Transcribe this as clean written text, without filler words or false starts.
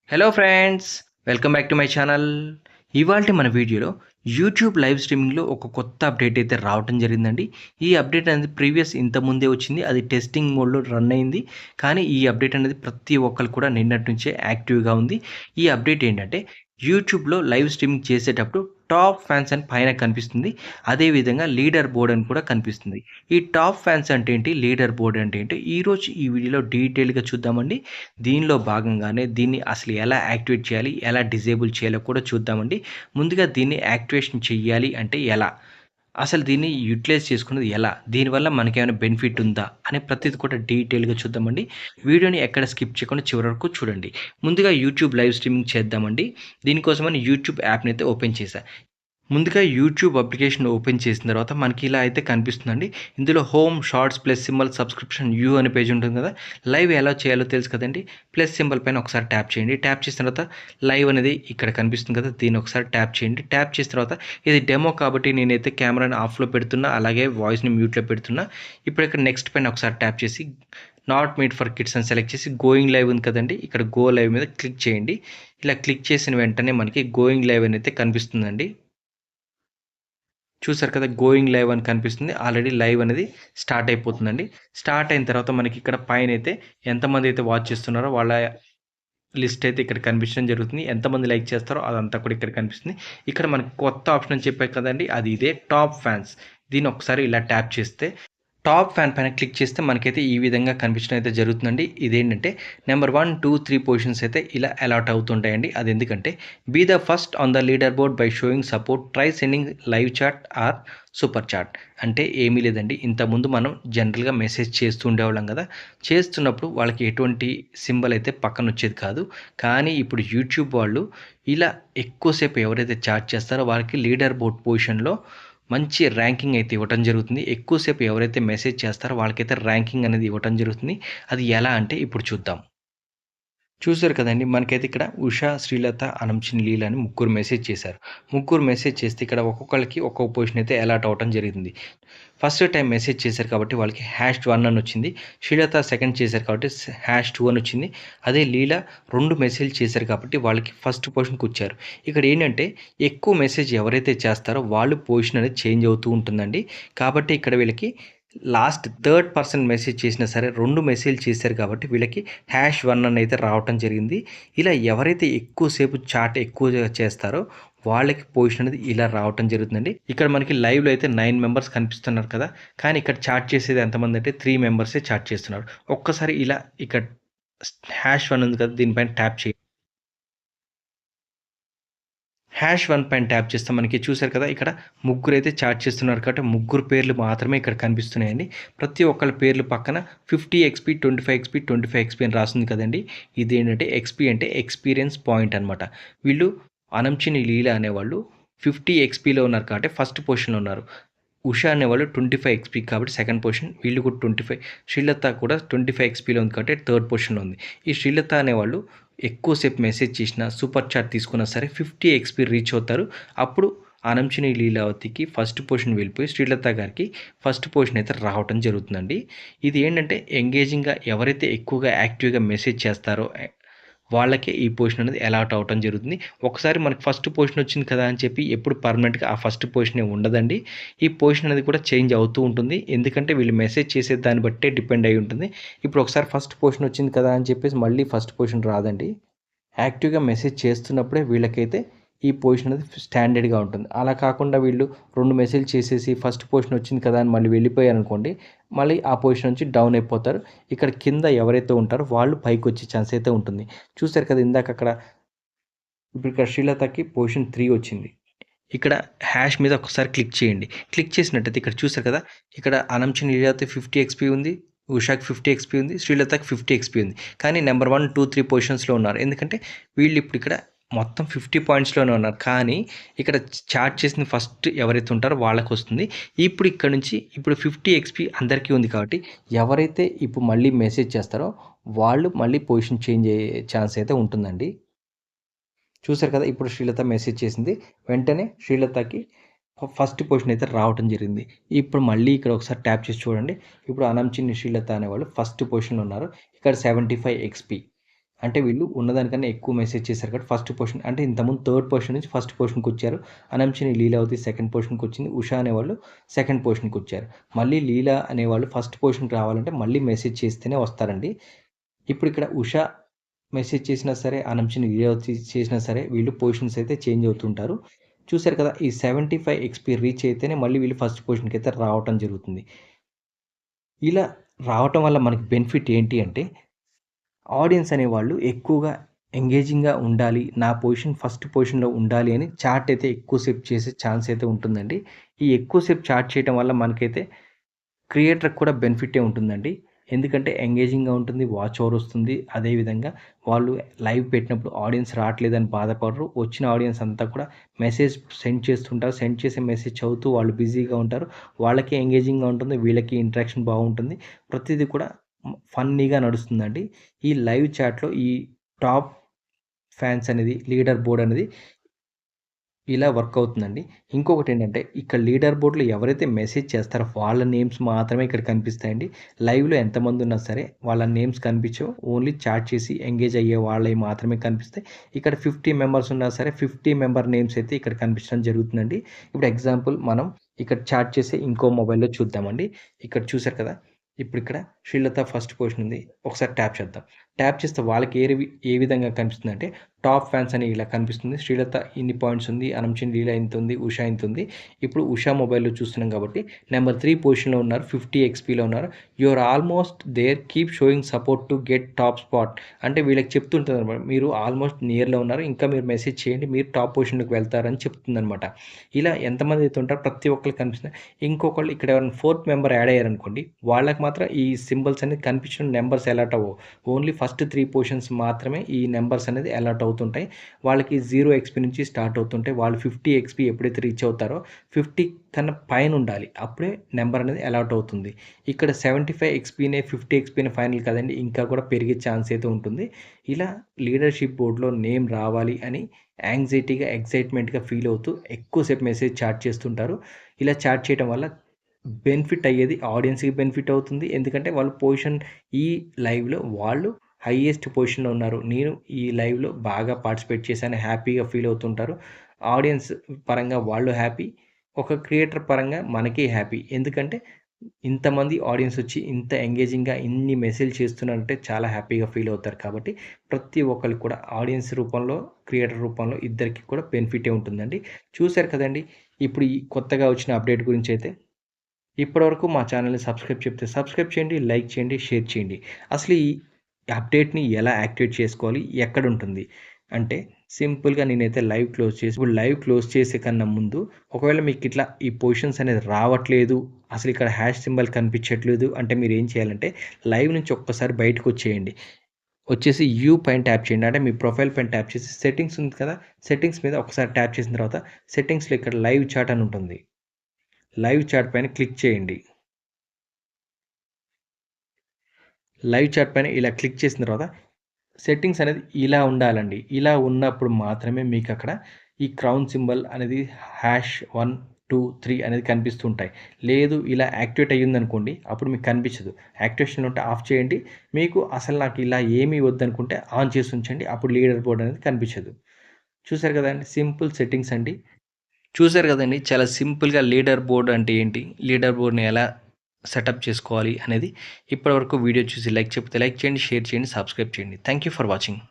Hello friends, welcome back to my channel. ఇవాల్టి మన వీడియోలో యూట్యూబ్ లైవ్ స్ట్రీమింగ్లో ఒక కొత్త అప్డేట్ అయితే రావటం జరిగిందండి. ఈ అప్డేట్ అనేది ప్రీవియస్ ఇంతకుముందే వచ్చింది. అది టెస్టింగ్ మోడ్లో రన్ అయింది. కానీ ఈ అప్డేట్ అనేది ప్రతి ఒక్కరు కూడా నిన్నటి నుంచే యాక్టివ్గా ఉంది. ఈ అప్డేట్ ఏంటంటే యూట్యూబ్లో లైవ్ స్ట్రీమింగ్ చేసేటప్పుడు టాప్ ఫ్యాన్స్ అని పైన కనిపిస్తుంది. అదేవిధంగా లీడర్ బోర్డ్ అని కూడా కనిపిస్తుంది. ఈ టాప్ ఫ్యాన్స్ అంటే ఏంటి, లీడర్ బోర్డ్ అంటే ఏంటి, ఈరోజు ఈ వీడియోలో డీటెయిల్గా చూద్దామండి. దీనిలో భాగంగానే దీన్ని అసలు ఎలా యాక్టివేట్ చేయాలి, ఎలా డిజేబుల్ చేయాలో కూడా చూద్దామండి. ముందుగా దీన్ని యాక్టివేషన్ చెయ్యాలి అంటే ఎలా, అసలు దీన్ని యూటిలైజ్ చేసుకున్నది ఎలా, దీనివల్ల మనకేమైనా బెనిఫిట్ ఉందా అనే ప్రతిది కూడా డీటెయిల్గా చూద్దామండి. వీడియోని ఎక్కడ స్కిప్ చేయకుండా చివరి వరకు చూడండి. ముందుగా యూట్యూబ్ లైవ్ స్ట్రీమింగ్ చేద్దామండి. దీనికోసమని యూట్యూబ్ యాప్ని అయితే ఓపెన్ చేశా. ముందుగా యూట్యూబ్ అప్లికేషన్ ఓపెన్ చేసిన తర్వాత మనకి ఇలా అయితే కనిపిస్తుందండి. ఇందులో home, shorts, plus symbol, subscription, you అనే పేజ్ ఉంటుంది కదా. లైవ్ ఎలా చేయాలో తెలుసు కదండి. ప్లస్ సింబల్ పైన ఒకసారి ట్యాప్ చేయండి. ట్యాప్ చేసిన తర్వాత లైవ్ అనేది ఇక్కడ కనిపిస్తుంది కదా, దీన్ని ఒకసారి ట్యాప్ చేయండి. ట్యాప్ చేసిన తర్వాత ఇది డెమో కాబట్టి నేనైతే కెమెరాని ఆఫ్లో పెడుతున్నా, అలాగే వాయిస్ని మ్యూట్లో పెడుతున్నా. ఇప్పుడు ఇక్కడ నెక్స్ట్ పైన ఒకసారి ట్యాప్ చేసి నాట్ మేడ్ ఫర్ కిడ్స్ అని సెలెక్ట్ చేసి గోయింగ్ లైవ్ ఉంది కదండి, ఇక్కడ గో లైవ్ మీద క్లిక్ చేయండి. ఇలా క్లిక్ చేసిన వెంటనే మనకి గోయింగ్ లైవ్ అని అయితే కనిపిస్తుందండి. చూసారు కదా, గోయింగ్ లైవ్ అని కనిపిస్తుంది. ఆల్రెడీ లైవ్ అనేది స్టార్ట్ అయిపోతుందండి. స్టార్ట్ అయిన తర్వాత మనకి ఇక్కడ పైన అయితే ఎంతమంది అయితే వాచ్ చేస్తున్నారో వాళ్ళ లిస్ట్ అయితే ఇక్కడ కనిపించడం జరుగుతుంది. ఎంతమంది లైక్ చేస్తారో అదంతా కూడా ఇక్కడ కనిపిస్తుంది. ఇక్కడ మనకి కొత్త ఆప్షన్ అని చెప్పాయి కదండి, అది ఇదే టాప్ ఫ్యాన్స్. దీన్ని ఒకసారి ఇలా ట్యాప్ చేస్తే టాప్ ఫ్యాన్ పైన క్లిక్ చేస్తే మనకైతే ఈ విధంగా కనిపించడం అయితే జరుగుతుందండి. ఇదేంటంటే నెంబర్ 1, 2, 3 పొజిషన్స్ అయితే ఇలా అలాట్ అవుతుంటాయండి. అది ఎందుకంటే be the first on the leader board by showing support, try sending live chat or super chat. అంటే ఏమీ లేదండి, ఇంతకుముందు మనం జనరల్గా మెసేజ్ చేస్తూ ఉండేవాళ్ళం కదా. చేస్తున్నప్పుడు వాళ్ళకి ఎటువంటి సింబల్ అయితే పక్కన వచ్చేది కాదు. కానీ ఇప్పుడు యూట్యూబ్ వాళ్ళు ఇలా ఎక్కువసేపు ఎవరైతే చాట్ చేస్తారో వాళ్ళకి లీడర్ బోర్డ్ పొజిషన్లో మంచి ర్యాంకింగ్ అయితే ఇవ్వటం జరుగుతుంది. ఎక్కువసేపు ఎవరైతే మెసేజ్ చేస్తారో వాళ్ళకైతే ర్యాంకింగ్ అనేది ఇవ్వటం జరుగుతుంది. అది ఎలా అంటే ఇప్పుడు చూద్దాం. చూసారు కదండీ, మనకైతే ఇక్కడ ఉషా, శ్రీలత, అనంచిని, లీల అని ముగ్గురు మెసేజ్ చేశారు. ముగ్గురు మెసేజ్ చేస్తే ఇక్కడ ఒక్కొక్కళ్ళకి ఒక్కొక్క పొజిషన్ అయితే అలాట్ అవ్వటం జరిగింది. ఫస్ట్ టైం మెసేజ్ చేశారు కాబట్టి వాళ్ళకి #1 అని వచ్చింది. శ్రీలత సెకండ్ చేశారు కాబట్టి #2 అని వచ్చింది. అదే లీల 2 మెసేజ్ చేశారు కాబట్టి వాళ్ళకి ఫస్ట్ పొజిషన్కి వచ్చారు. ఇక్కడ ఏంటంటే ఎక్కువ మెసేజ్ ఎవరైతే చేస్తారో వాళ్ళు పొజిషన్ అనేది చేంజ్ అవుతూ ఉంటుందండి. కాబట్టి ఇక్కడ వీళ్ళకి లాస్ట్ థర్డ్ పర్సన్ మెసేజ్ చేసినా సరే 2 మెసేజ్ చేశారు కాబట్టి వీళ్ళకి #1 అని అయితే రావటం జరిగింది. ఇలా ఎవరైతే ఎక్కువసేపు చాట్ ఎక్కువగా చేస్తారో వాళ్ళకి పొజిషన్ అనేది ఇలా రావటం జరుగుతుందండి. ఇక్కడ మనకి లైవ్లో అయితే 9 మెంబర్స్ కనిపిస్తున్నారు కదా. కానీ ఇక్కడ చాట్ చేసేది ఎంతమంది అంటే 3 మెంబర్సే చాట్ చేస్తున్నారు. ఒక్కసారి ఇలా ఇక్కడ #1 ఉంది కదా, దీనిపైన ట్యాప్ చేయండి. #1 పైన ట్యాప్ చేస్తే మనకి చూసారు కదా, ఇక్కడ ముగ్గురైతే చాట్ చేస్తున్నారు కాబట్టి ముగ్గురు పేర్లు మాత్రమే ఇక్కడ కనిపిస్తున్నాయండి. ప్రతి ఒక్కళ్ళ పేర్లు పక్కన 50 ఎక్స్‌పీ, 25 ఎక్స్‌పీ, 25 ఎక్స్‌పీ అని రాస్తుంది కదండీ. ఇదేంటంటే ఎక్స్‌పీ అంటే ఎక్స్‌పీరియన్స్ పాయింట్ అనమాట. వీళ్ళు అనంచిని, లీల అనేవాళ్ళు 50 ఎక్స్‌పీలో ఉన్నారు కాబట్టి ఫస్ట్ పొజిషన్‌లో ఉన్నారు. ఉషా అనేవాళ్ళు 25 ఎక్స్‌పీ కాబట్టి సెకండ్ పొజిషన్. వీళ్ళు కూడా 25. శ్రీలత కూడా 25 ఎక్స్‌పీలో ఉంది కాబట్టి థర్డ్ పొజిషన్‌లో ఉంది. ఈ శ్రీలత అనేవాళ్ళు ఎక్కువసేపు మెసేజ్ చేసినా, సూపర్ చాట్ తీసుకున్నా సరే 50 ఎక్స్‌పీ రీచ్ అవుతారు. అప్పుడు అనంచిని, లీలావతికి ఫస్ట్ పొజిషన్ వెళ్ళిపోయి శ్రీలత గారికి ఫస్ట్ పొజిషన్ అయితే రావటం జరుగుతుందండి. ఇది ఏంటంటే ఎంగేజింగ్‌గా ఎవరైతే ఎక్కువగా యాక్టివ్‌గా మెసేజ్ చేస్తారో వాళ్ళకే ఈ పొజిషన్ అనేది అలాట్ అవ్వటం జరుగుతుంది. ఒకసారి మనకి ఫస్ట్ పొజిషన్ వచ్చింది కదా అని చెప్పి ఎప్పుడు పర్మనెంట్‌గా ఆ ఫస్ట్ పొజిషనే ఉండదండి. ఈ పొజిషన్ అనేది కూడా చేంజ్ అవుతూ ఉంటుంది. ఎందుకంటే వీళ్ళు మెసేజ్ చేసే దాన్ని బట్టే డిపెండ్ అయ్యి ఉంటుంది. ఇప్పుడు ఒకసారి ఫస్ట్ పొజిషన్ వచ్చింది కదా అని చెప్పేసి మళ్ళీ ఫస్ట్ పొజిషన్ రాదండి. యాక్టివ్‌గా మెసేజ్ చేస్తున్నప్పుడే వీళ్ళకైతే ఈ పొజిషన్ అనేది స్టాండర్డ్‌గా ఉంటుంది. అలా కాకుండా వీళ్ళు 2 మెసేజ్ చేసేసి ఫస్ట్ పొజిషన్ వచ్చింది కదా అని మళ్ళీ వెళ్ళిపోయారనుకోండి, మళ్ళీ ఆ పొజిషన్ నుంచి డౌన్ అయిపోతారు. ఇక్కడ కింద ఎవరైతే ఉంటారో వాళ్ళు పైకొచ్చే ఛాన్స్ అయితే ఉంటుంది. చూసారు కదా ఇందాక అక్కడ, ఇప్పుడు ఇక్కడ శ్రీలతకి పొజిషన్ 3 వచ్చింది. ఇక్కడ హ్యాష్ మీద ఒకసారి క్లిక్ చేయండి. క్లిక్ చేసినట్టయితే ఇక్కడ చూసారు కదా, ఇక్కడ అనంచిని, లీలావతి 50 ఎక్స్‌పీ ఉంది. ఉషాకి 50 ఎక్స్‌పీ ఉంది. శ్రీలతకి 50 ఎక్స్‌పీ ఉంది. కానీ నెంబర్ 1, 2, 3 పొజిషన్స్‌లో ఉన్నారు. ఎందుకంటే వీళ్ళు ఇప్పుడు ఇక్కడ మొత్తం 50 పాయింట్స్‌లోనే ఉన్నారు. కానీ ఇక్కడ చాట్ చేసిన ఫస్ట్ ఎవరైతే ఉంటారో వాళ్ళకొస్తుంది. ఇప్పుడు ఇక్కడ నుంచి ఇప్పుడు 50 ఎక్స్‌పీ అందరికీ ఉంది కాబట్టి ఎవరైతే ఇప్పుడు మళ్ళీ మెసేజ్ చేస్తారో వాళ్ళు మళ్ళీ పొజిషన్ చేంజ్ అయ్యే ఛాన్స్ అయితే ఉంటుందండి. చూసారు కదా, ఇప్పుడు శ్రీలత మెసేజ్ చేసింది. వెంటనే శ్రీలతకి ఫస్ట్ పొజిషన్ అయితే రావటం జరిగింది. ఇప్పుడు మళ్ళీ ఇక్కడ ఒకసారి ట్యాప్ చేసి చూడండి. ఇప్పుడు అనంచిని, శ్రీలత అనేవాళ్ళు ఫస్ట్ పొజిషన్‌లో ఉన్నారు. ఇక్కడ 75 ఎక్స్‌పీ. అంటే వీళ్ళు ఉన్నదానికన్నా ఎక్కువ మెసేజ్ చేశారు కాబట్టి ఫస్ట్ పొజిషన్ అంటే ఇంతకుముందు థర్డ్ పొజిషన్ నుంచి ఫస్ట్ పొజిషన్కి వచ్చారు. అనంచిని లీలావతి సెకండ్ పొజిషన్కి వచ్చింది. ఉషా అనేవాళ్ళు సెకండ్ పొజిషన్కి వచ్చారు. మళ్ళీ లీలా అనేవాళ్ళు ఫస్ట్ పొజిషన్కి రావాలంటే మళ్ళీ మెసేజ్ చేస్తేనే వస్తారండి. ఇప్పుడు ఇక్కడ ఉషా మెసేజ్ చేసినా సరే, అనంచిని లీలావతి చేసినా సరే వీళ్ళు పొజిషన్స్ అయితే చేంజ్ అవుతుంటారు. చూశారు కదా, ఈ 75 ఎక్స్పీ రీచ్ అయితేనే మళ్ళీ వీళ్ళు ఫస్ట్ పొజిషన్కి అయితే రావటం జరుగుతుంది. ఇలా రావటం వల్ల మనకి బెనిఫిట్ ఏంటి అంటే, ఆడియన్స్ అనేవాళ్ళు ఎక్కువగా ఎంగేజింగ్‌గా ఉండాలి. నా పొజిషన్ ఫస్ట్ పొజిషన్‌లో ఉండాలి అని చాట్ అయితే ఎక్కువ సేపు చేసే ఛాన్స్ అయితే ఉంటుందండి. ఈ ఎక్కువ సేపు చాట్ చేయటం వల్ల మనకైతే క్రియేటర్‌కి కూడా బెనిఫిటే ఉంటుందండి. ఎందుకంటే ఎంగేజింగ్‌గా ఉంటుంది. వాచ్ అవర్ వస్తుంది. అదేవిధంగా వాళ్ళు లైవ్ పెట్టినప్పుడు ఆడియన్స్ రావట్లేదని బాధపడరు. వచ్చిన ఆడియన్స్ అంతా కూడా మెసేజ్ సెండ్ చేస్తుంటారు. సెండ్ చేసే మెసేజ్ చదువుతూ వాళ్ళు బిజీగా ఉంటారు. వాళ్ళకి ఎంగేజింగ్‌గా ఉంటుంది. వీళ్ళకి ఇంటరాక్షన్ బాగుంటుంది. ప్రతీది కూడా ఫన్నీగా నడుస్తుందండి. ఈ లైవ్ చాట్‌లో ఈ టాప్ ఫ్యాన్స్ అనేది, లీడర్ బోర్డ్ అనేది ఇలా వర్క్ అవుతుందండి. ఇంకొకటేంటంటే ఇక్కడ లీడర్ బోర్డ్‌లో ఎవరైతే మెసేజ్ చేస్తారో వాళ్ళ నేమ్స్ మాత్రమే ఇక్కడ కనిపిస్తాయండి. లైవ్‌లో ఎంతమందున్నా సరే వాళ్ళ నేమ్స్ కనిపించవు. ఓన్లీ చాట్ చేసి ఎంగేజ్ అయ్యే వాళ్ళయి మాత్రమే కనిపిస్తాయి. ఇక్కడ 50 మెంబర్స్ ఉన్నా సరే 50 మెంబర్ నేమ్స్ అయితే ఇక్కడ కనిపించడం జరుగుతుందండి. ఇప్పుడు ఎగ్జాంపుల్ మనం ఇక్కడ చాట్ చేసే ఇంకో మొబైల్‌లో చూద్దామండి. ఇక్కడ చూసారు కదా! ఇప్పుడు ఇక్కడ శ్రీలత ఫస్ట్ పొజిషన్ ఉంది. ఒకసారి ట్యాప్ చేద్దాం. ట్యాప్ చేస్తే వాళ్ళకి ఏ విధంగా కనిపిస్తుందంటే టాప్ ఫ్యాన్స్ అని ఇలా కనిపిస్తుంది. శ్రీలత ఇన్ని పాయింట్స్ ఉంది. అనంచిని లీలా ఇంత ఉంది. ఉషా ఇంత ఉంది. ఇప్పుడు ఉషా మొబైల్‌లో చూస్తున్నాం కాబట్టి నెంబర్ 3 పొజిషన్‌లో ఉన్నారు. 50 ఎక్స్‌పీలో ఉన్నారు. You are almost there keep showing support to get top spot. అంటే వీళ్ళకి చెప్తుంటదనమాట. మీరు ఆల్మోస్ట్ నియర్‌లో ఉన్నారు. ఇంకా మీరు మెసేజ్ చేయండి. మీరు టాప్ పొజిషన్‌లోకి వెళ్తారని చెప్తుందనమాట. ఇలా ఎంతమంది అయితే ఉంటారో ప్రతి ఒక్కళ్ళకి కనిపిస్తుంది. ఇంకొకళ్ళు ఇక్కడ ఎవరైనా ఫోర్త్ మెంబర్ యాడ్ అయ్యారనుకోండి. వాళ్ళకి మాత్రం ఈ సింబల్స్ అనేది కనిపించడం, నంబర్స్ అలర్ట్ అవ్వవు. ఓన్లీ ఫస్ట్ 3 పొజిషన్స్ మాత్రమే ఈ నంబర్స్ అనేది అలర్ట్ అవుతుంటాయి. వాళ్ళకి 0 ఎక్స్‌పీ నుంచి స్టార్ట్ అవుతుంటాయి. వాళ్ళు 50 ఎక్స్‌పీ ఎప్పుడైతే రీచ్ అవుతారో 50 కన్నా పైన ఉండాలి. అప్పుడే నంబర్ అనేది అలర్ట్ అవుతుంది. ఇక్కడ 75 ఎక్స్‌పీనే 50 ఎక్స్‌పీనే ఫైనల్ కాదండి. ఇంకా కూడా పెరిగే ఛాన్స్ అయితే ఉంటుంది. ఇలా లీడర్‌షిప్ బోర్డ్‌లో నేమ్ రావాలి అని యాంగ్జైటీగా, ఎక్సైట్‌మెంట్‌గా ఫీల్ అవుతూ ఎక్కువసేపు మెసేజ్ చాట్ చేస్తుంటారు. ఇలా చాట్ చేయడం వల్ల బెనిఫిట్ అయ్యేది ఆడియన్స్‌కి బెనిఫిట్ అవుతుంది. ఎందుకంటే వాళ్ళు పొజిషన్ ఈ లైవ్‌లో వాళ్ళు హైయెస్ట్ పొజిషన్‌లో ఉన్నారు. నేను ఈ లైవ్‌లో బాగా పార్టిసిపేట్ చేశాను హ్యాపీగా ఫీల్ అవుతుంటారు. ఆడియన్స్ పరంగా వాళ్ళు హ్యాపీ. ఒక క్రియేటర్ పరంగా మనకి హ్యాపీ. ఎందుకంటే ఇంతమంది ఆడియన్స్ వచ్చి ఇంత ఎంగేజింగ్‌గా ఇన్ని మెసేజ్ చేస్తున్నారంటే చాలా హ్యాపీగా ఫీల్ అవుతారు. కాబట్టి ప్రతి ఒక్కళ్ళకి కూడా ఆడియన్స్ రూపంలో, క్రియేటర్ రూపంలో ఇద్దరికీ కూడా బెనిఫిటే ఉంటుందండి. చూసారు కదండీ! ఇప్పుడు ఈ కొత్తగా వచ్చిన అప్డేట్ గురించైతే ఇప్పటివరకు మా ఛానల్‌ని సబ్స్క్రైబ్ చేయండి, లైక్ చేయండి, షేర్ చేయండి. అసలు ఈ అప్డేట్‌ని ఎలా యాక్టివేట్ చేసుకోవాలి? ఎక్కడుంటుంది? అంటే సింపుల్‌గా నేనైతే ఇప్పుడు లైవ్ క్లోజ్ చేసే కన్నా ముందు ఒకవేళ మీకిట్లా ఈ పొజిషన్స్ అనేది రావట్లేదు, అసలు ఇక్కడ హ్యాష్ సింబల్ కనిపించట్లేదు అంటే మీరేం చేయాలంటే లైవ్ నుంచి ఒక్కసారి బయటకొచ్చేయండి. వచ్చేసి యూ పైన ట్యాప్ చేయండి. అంటే మీ ప్రొఫైల్ పైన ట్యాప్ చేసి సెట్టింగ్స్ ఉంది కదా! సెట్టింగ్స్ మీద ఒకసారి ట్యాప్ చేసిన తర్వాత సెట్టింగ్స్‌లో ఇక్కడ లైవ్ చాట్ అని ఉంటుంది. లైవ్ చాట్ పైన క్లిక్ చేయండి. లైవ్ చాట్ పైన ఇలా క్లిక్ చేసిన తర్వాత సెట్టింగ్స్ అనేది ఇలా ఉండాలండి. ఇలా ఉన్నప్పుడు మాత్రమే మీకక్కడ ఈ క్రౌన్ సింబల్ అనేది #1, 2, 3 అనేది కనిపిస్తుంటాయి. లేదు ఇలా యాక్టివేట్ అయ్యిందనుకోండి అప్పుడు మీకు కనిపించదు. యాక్టివేషన్‌లో ఉంటే ఆఫ్ చేయండి. మీకు అసలు నాకు ఇలా ఏమీ వద్దనుకుంటే ఆన్ చేసి ఉంచండి. అప్పుడు లీడర్ బోర్డ్ అనేది కనిపించదు. చూసారు కదండీ! సింపుల్ సెట్టింగ్స్ అండి. చూసారు కదండీ! చాలా సింపుల్‌గా లీడర్ బోర్డ్ అంటే ఏంటి? లీడర్ బోర్డ్‌ని ఎలా సెటప్ చేసుకోవాలి అనేది ఇప్పటివరకు వీడియో చూసి లైక్ చెప్తే లైక్ చేయండి, షేర్ చేయండి, సబ్స్క్రైబ్ చేయండి. Thank you for watching.